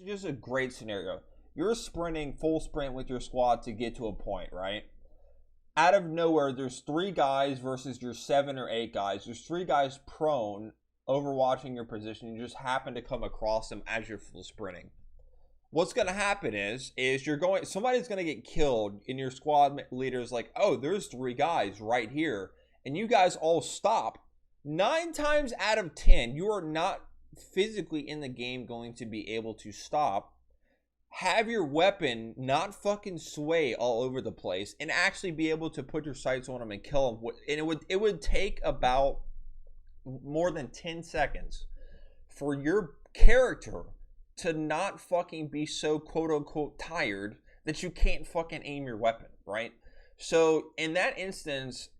is just a great scenario. You're sprinting full sprint with your squad to get to a point, right? Out of nowhere, there's 3 guys versus your 7 or 8 guys. There's 3 guys prone, overwatching your position. You just happen to come across them as you're full sprinting. What's going to happen is somebody's going to get killed, and your squad leader's like, oh, there's 3 guys right here, and you guys all stop. 9 times out of 10, you are not physically in the game going to be able to stop, have your weapon not fucking sway all over the place, and actually be able to put your sights on them and kill them. And it would take about more than 10 seconds for your character to not fucking be so quote-unquote tired that you can't fucking aim your weapon, right? So in that instance,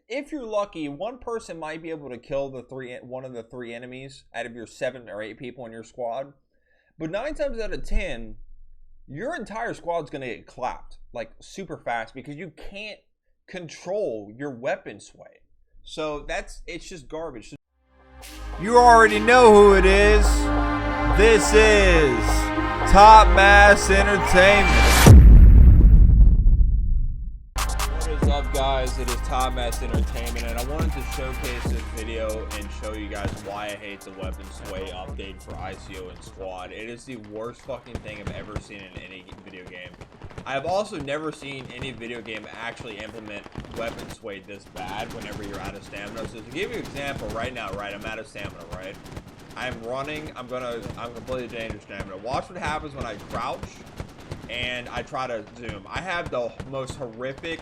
if you're lucky, one person might be able to kill one of the 3 enemies out of your 7 or 8 people in your squad. But 9 times out of 10, your entire squad's going to get clapped, like, super fast, because you can't control your weapon sway. So it's just garbage. You already know who it is. This is Top Mass Entertainment. What is up, guys? It is Top Mass Entertainment, and I wanted to showcase this video and show you guys why I hate the weapon sway update for ICO and Squad. It is the worst fucking thing I've ever seen in any video game. I have also never seen any video game actually implement weapon sway this bad whenever you're out of stamina. So to give you an example, right now, right, I'm out of stamina, right? I'm running, I'm completely dangerous stamina. Watch what happens when I crouch and I try to zoom. I have the most horrific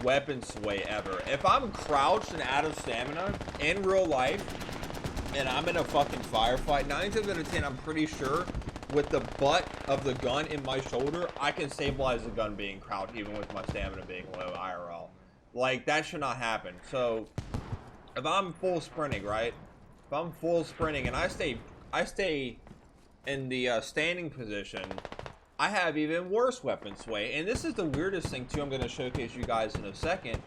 weapon sway ever. If I'm crouched and out of stamina in real life and I'm in a fucking firefight, 9 times out of 10, I'm pretty sure with the butt of the gun in my shoulder, I can stabilize the gun being crouched even with my stamina being low IRL. Like, that should not happen. So if I'm full sprinting, right? If I'm full sprinting and I stay in the standing position, I have even worse weapon sway. And this is the weirdest thing too. I'm going to showcase you guys in a second.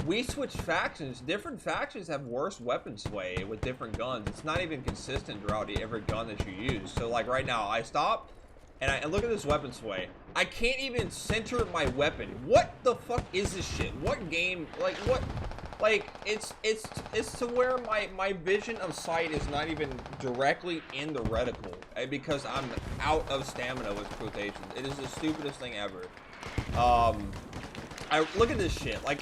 We switch factions. Different factions have worse weapon sway with different guns. It's not even consistent throughout every gun that you use. So like right now, I stop and look at this weapon sway. I can't even center my weapon. What the fuck is this shit? What game? Like what? Like it's to where my vision of sight is not even directly in the reticle because I'm out of stamina with quotations. It is the stupidest thing ever. I look at this shit. Like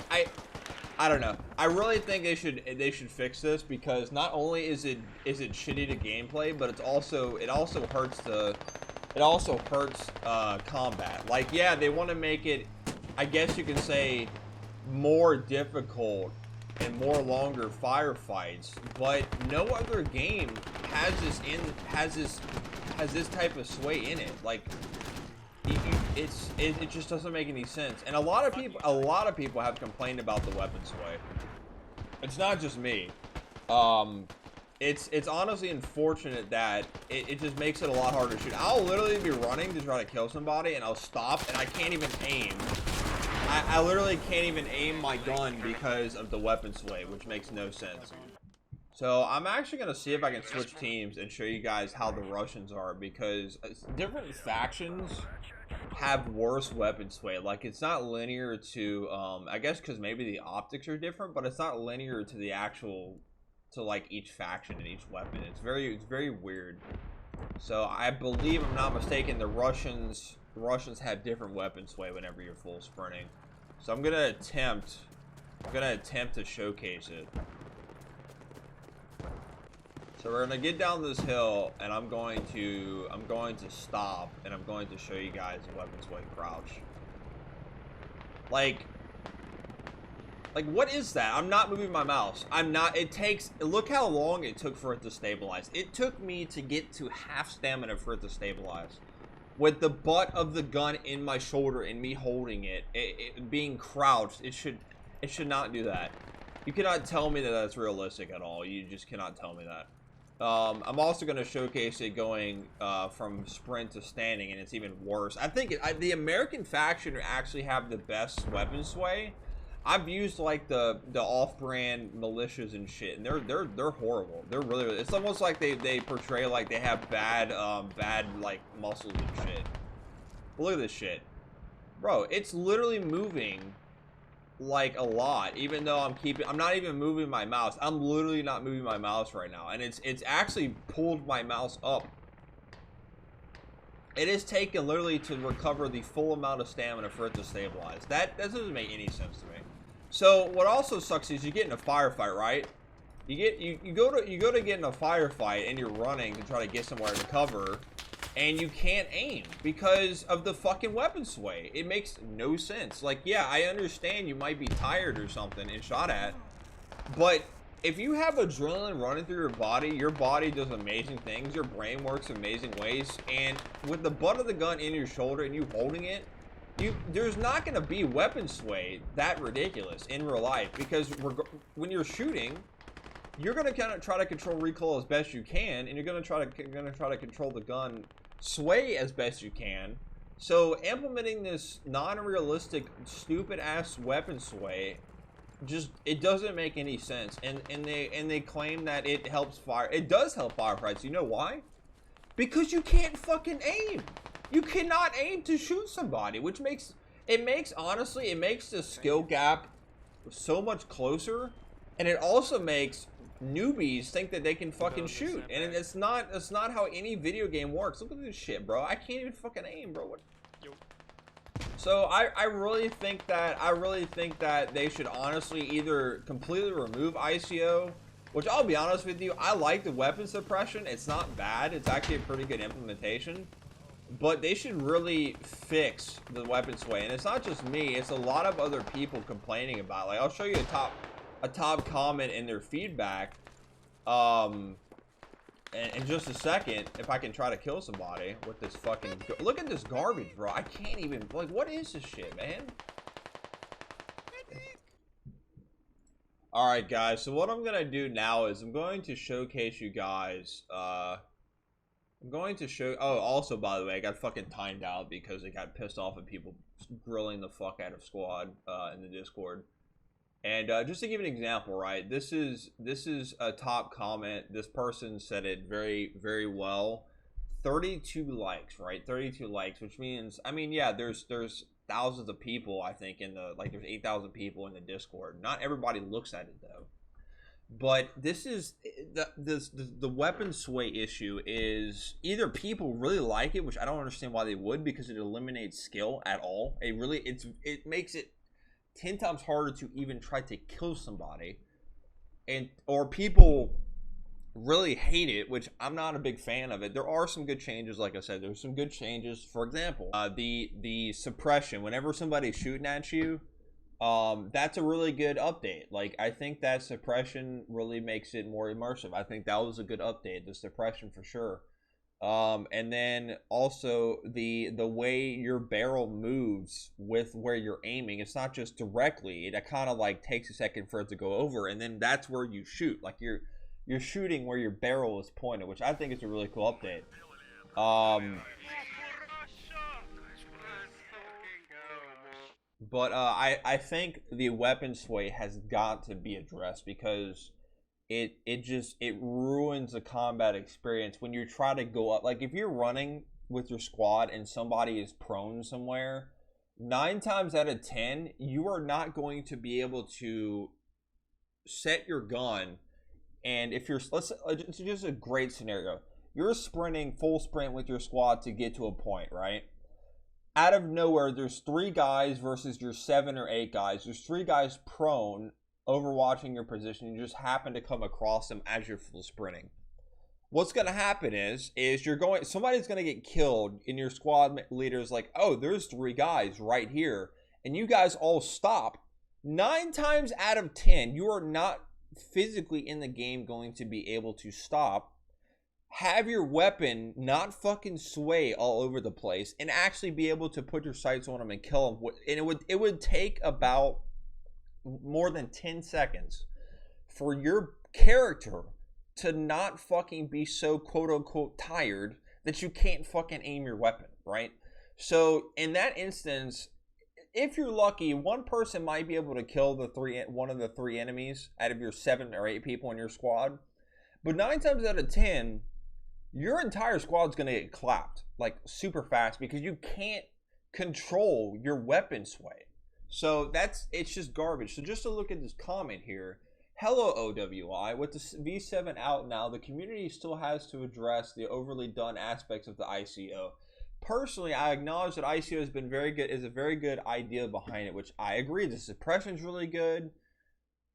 I don't know. I really think they should fix this because not only is it shitty to gameplay, but it also hurts combat. Like, yeah, they want to make it, I guess you can say, more difficult and more longer firefights, but no other game has this type of sway in it. Like, it just doesn't make any sense. And a lot of people have complained about the weapon sway. It's not just me. It's honestly unfortunate that it just makes it a lot harder to shoot. I'll literally be running to try to kill somebody and I'll stop and I can't even aim. I literally can't even aim my gun because of the weapon sway, which makes no sense. So I'm actually going to see if I can switch teams and show you guys how the Russians are, because different factions have worse weapon sway. Like, it's not linear to, I guess because maybe the optics are different, but it's not linear to the actual, to like each faction and each weapon. It's very weird. So I believe, I'm not mistaken, the Russians have different weapon sway whenever you're full sprinting. So I'm gonna attempt to showcase it. So we're gonna get down this hill, and I'm going to stop, and I'm going to show you guys the weapon sway crouch. Like what is that? I'm not moving my mouse. Look how long it took for it to stabilize. It took me to get to half stamina for it to stabilize. With the butt of the gun in my shoulder and me holding it being crouched, it should not do that. You cannot tell me that that's realistic at all. You just cannot tell me that. I'm also going to showcase it going from sprint to standing, and it's even worse. I think the American faction actually have the best weapon sway. I've used like the off-brand militias and shit, and they're horrible. They're really, it's almost like they portray like they have bad like muscles and shit. Look at this shit, bro. It's literally moving like a lot, even though I'm not even moving my mouse. I'm literally not moving my mouse right now, and it's actually pulled my mouse up. It is taken literally to recover the full amount of stamina for it to stabilize. That doesn't make any sense to me. So what also sucks is you get in a firefight, right? You go to get in a firefight and you're running to try to get somewhere to cover, and you can't aim because of the fucking weapon sway. It makes no sense. Like, yeah, I understand you might be tired or something and shot at, but if you have adrenaline running through your body does amazing things. Your brain works amazing ways, and with the butt of the gun in your shoulder and you holding it, there's not going to be weapon sway that ridiculous in real life, because when you're shooting, you're going to kind of try to control recoil as best you can, and you're going to try to control the gun sway as best you can. So implementing this non-realistic, stupid ass weapon sway, it doesn't make any sense. And they claim that it helps fire. It does help firefights. You know why? Because you can't fucking aim. You cannot aim to shoot somebody, which makes honestly the skill gap so much closer, and it also makes newbies think that they can fucking shoot, and it's not how any video game works. Look at this shit, bro. I can't even fucking aim, bro. What? So I really think that they should honestly either completely remove ICO, which I'll be honest with you, I like the weapon suppression. It's not bad. It's actually a pretty good implementation. But they should really fix the weapon sway. And it's not just me, it's a lot of other people complaining about it. Like, I'll show you a top comment in their feedback in just a second, if I can try to kill somebody with this fucking... Look at this garbage, bro. I can't even... Like, what is this shit, man? Alright, guys. So what I'm going to do now is I'm going to showcase you guys... I'm going to show... Oh, also, by the way, I got fucking timed out because I got pissed off at people grilling the fuck out of Squad in the Discord. And just to give an example, right, this is a top comment. This person said it very, very well. 32 likes, right? 32 likes, which means, I mean, yeah, there's thousands of people, I think, in the, like, there's 8,000 people in the Discord. Not everybody looks at it, though. But this is, the weapon sway issue is either people really like it, which I don't understand why they would, because it eliminates skill at all. It makes it 10 times harder to even try to kill somebody, or people really hate it, which I'm not a big fan of it. There are some good changes, like I said. There's some good changes. For example, the suppression whenever somebody's shooting at you, that's a really good update. Like, I think that suppression really makes it more immersive. I think that was a good update, the suppression, for sure. And then also the way your barrel moves with where you're aiming, it's not just directly. It kind of like takes a second for it to go over, and then that's where you shoot. Like, you're shooting where your barrel is pointed, which I think is a really cool update. But I think the weapon sway has got to be addressed, because it ruins the combat experience when you try to go up. Like, if you're running with your squad and somebody is prone somewhere, 9 times out of 10 you are not going to be able to set your gun. And if you're, it's just a great scenario, you're sprinting full sprint with your squad to get to a point, right? Out of nowhere, there's 3 guys versus your 7 or 8 guys. There's 3 guys prone, overwatching your position. You just happen to come across them as you're full sprinting. What's going to happen is somebody's going to get killed, and your squad leader's like, oh, there's 3 guys right here, and you guys all stop. 9 times out of 10, you are not physically in the game going to be able to stop, have your weapon not fucking sway all over the place, and actually be able to put your sights on them and kill them. And it would take about more than 10 seconds for your character to not fucking be so quote-unquote tired that you can't fucking aim your weapon, right? So in that instance, if you're lucky, one person might be able to kill one of the 3 enemies out of your 7 or 8 people in your squad. But 9 times out of 10, your entire squad's gonna get clapped like super fast because you can't control your weapon sway. So it's just garbage. So just to look at this comment here, hello OWI, with the V7 out now, the community still has to address the overly done aspects of the ICO. Personally, I acknowledge that ICO has been very good, is a very good idea behind it, which I agree. The suppression's really good.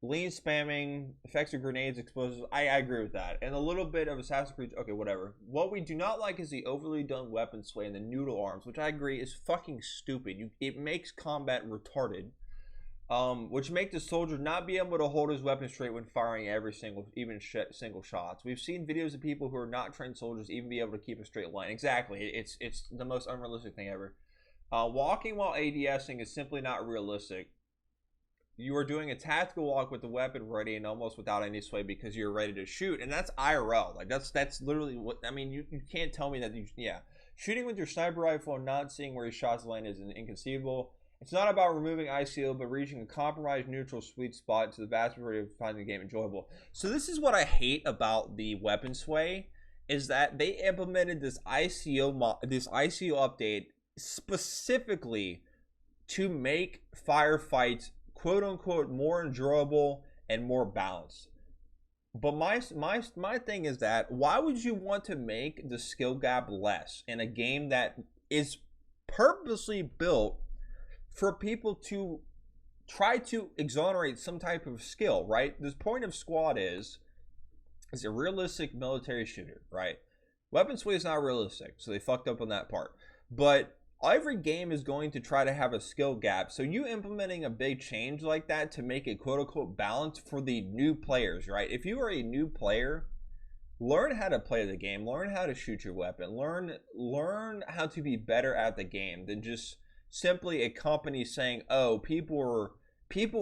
Lean spamming, effects of grenades, explosives, I agree with that. And a little bit of Assassin's Creed, okay, whatever. What we do not like is the overly done weapon sway and the noodle arms, which I agree is fucking stupid. It makes combat retarded, which make the soldier not be able to hold his weapon straight when firing every single shots. We've seen videos of people who are not trained soldiers even be able to keep a straight line. Exactly, it's the most unrealistic thing ever. Walking while ADSing is simply not realistic. You are doing a tactical walk with the weapon ready and almost without any sway because you're ready to shoot, and that's IRL. Like that's literally what I mean. You can't tell me that shooting with your sniper rifle and not seeing where your shots land is inconceivable. It's not about removing ICO, but reaching a compromised neutral sweet spot to the vast majority of finding the game enjoyable. So this is what I hate about the weapon sway, is that they implemented this ICO update specifically to make firefights quote unquote more enjoyable and more balanced. But my thing is that why would you want to make the skill gap less in a game that is purposely built for people to try to exonerate some type of skill, right? The point of Squad is a realistic military shooter, right? Weapon sway is not realistic, so they fucked up on that part. But every game is going to try to have a skill gap, so you implementing a big change like that to make it quote-unquote balanced for the new players, right? If you are a new player, learn how to play the game, learn how to shoot your weapon, learn how to be better at the game than just simply a company saying, oh, people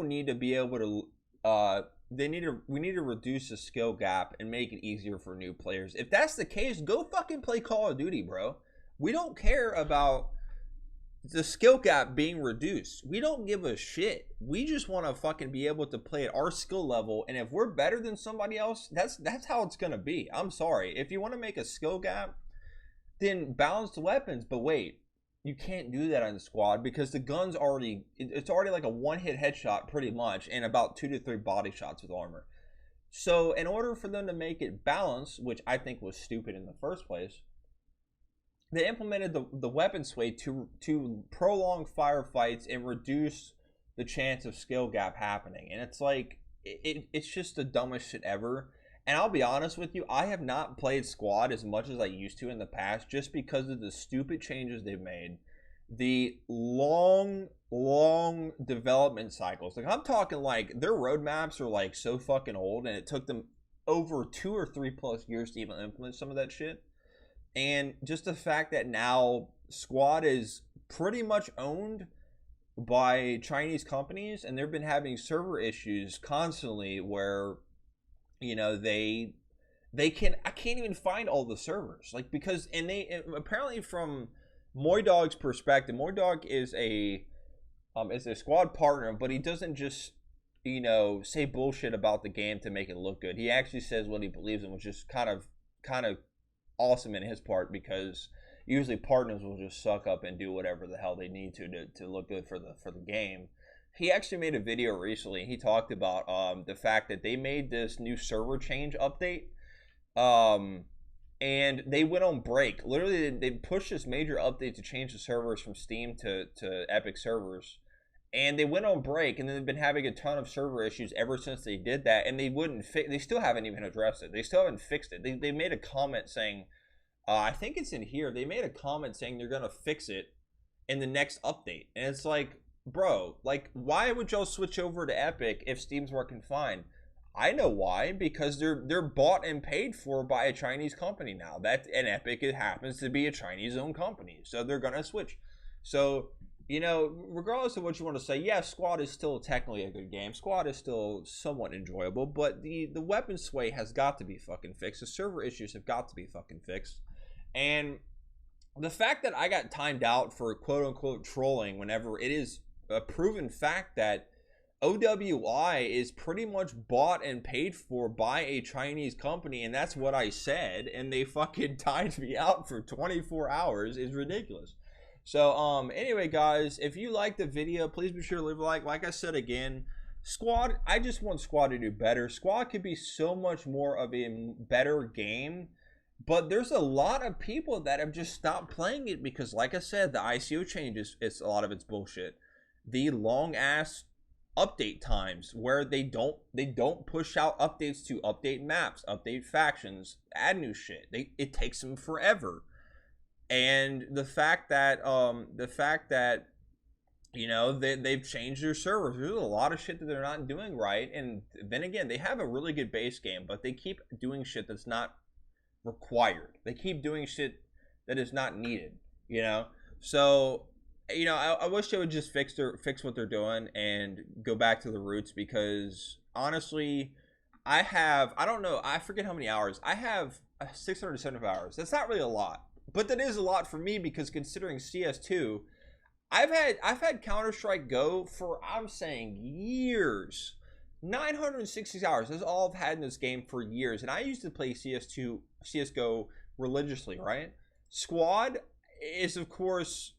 need to be able to we need to reduce the skill gap and make it easier for new players. If that's the case, go fucking play Call of Duty, bro. We don't care about the skill gap being reduced. We don't give a shit. We just want to fucking be able to play at our skill level, and if we're better than somebody else, that's how it's gonna be. I'm sorry. If you want to make a skill gap, then balance the weapons. But wait, you can't do that on the Squad because the gun's it's already like a one-hit headshot pretty much, and about 2 to 3 body shots with armor. So in order for them to make it balanced, which I think was stupid in the first place, they implemented the weapon sway to prolong firefights and reduce the chance of skill gap happening. And it's like, it's just the dumbest shit ever. And I'll be honest with you, I have not played Squad as much as I used to in the past just because of the stupid changes they've made. The long development cycles. Like, I'm talking like their roadmaps are like so fucking old, and it took them over 2 or 3 plus years to even implement some of that shit. And just the fact that now Squad is pretty much owned by Chinese companies, and they've been having server issues constantly where, you know, I can't even find all the servers, like, because, and they apparently, from Moydog's perspective, Moydog is a Squad partner, but he doesn't just, you know, say bullshit about the game to make it look good. He actually says what he believes in, which is kind of awesome in his part, because usually partners will just suck up and do whatever the hell they need to look good for the game. He actually made a video recently. He talked about the fact that they made this new server change update, and they went on break. Literally, they pushed this major update to change the servers from Steam to Epic servers, and they went on break. And then they've been having a ton of server issues ever since they did that, and they still haven't even addressed it. They still haven't fixed it. They made a comment saying, I think it's in here, they made a comment saying they're gonna fix it in the next update. And it's like, bro, like, why would y'all switch over to Epic if Steam's working fine? I know why, because they're bought and paid for by a Chinese company now. And Epic, it happens to be a Chinese owned company, so they're gonna switch. So, you know, regardless of what you want to say, yeah, Squad is still technically a good game. Squad is still somewhat enjoyable, but the weapon sway has got to be fucking fixed. The server issues have got to be fucking fixed. And the fact that I got timed out for quote unquote trolling whenever it is a proven fact that OWI is pretty much bought and paid for by a Chinese company, and that's what I said, and they fucking timed me out for 24 hours. Is ridiculous. So anyway guys, if you like the video, please be sure to leave a like. Like I said again, Squad, I just want Squad to do better. Squad could be so much more of a better game, but there's a lot of people that have just stopped playing it because, like I said, the ICO changes, a lot of it's bullshit. The long ass update times where they don't push out updates to update maps, update factions, add new shit. It takes them forever. And the fact that you know, they've changed their servers. There's a lot of shit that they're not doing right. And then again, they have a really good base game, but they keep doing shit that's not required. They keep doing shit that is not needed, you know? So, you know, I wish they would just fix what they're doing and go back to the roots, because honestly, I don't know, I forget how many hours. I have 675 hours. That's not really a lot, but that is a lot for me, because considering CS2, I've had Counter-Strike Go for, I'm saying, years. 960 hours. That's all I've had in this game for years. And I used to play CSGO religiously, right? Squad is, of course,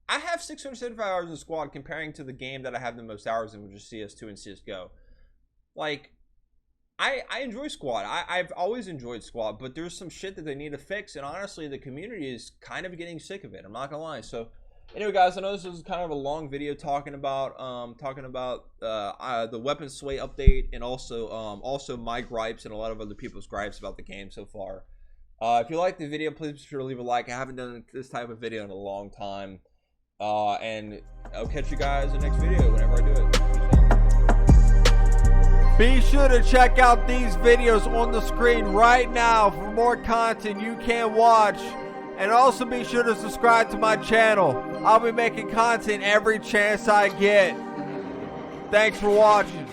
I have 675 hours in Squad comparing to the game that I have the most hours in, which is CS2 and CSGO. Like, I enjoy Squad. I've always enjoyed Squad, but there's some shit that they need to fix, and honestly, the community is kind of getting sick of it. I'm not gonna lie. So, anyway, guys, I know this is kind of a long video talking about the weapon sway update, and also my gripes and a lot of other people's gripes about the game so far. If you like the video, please be sure to leave a like. I haven't done this type of video in a long time. And I'll catch you guys in the next video whenever I do it. Be sure to check out these videos on the screen right now for more content you can watch. And also be sure to subscribe to my channel. I'll be making content every chance I get. Thanks for watching.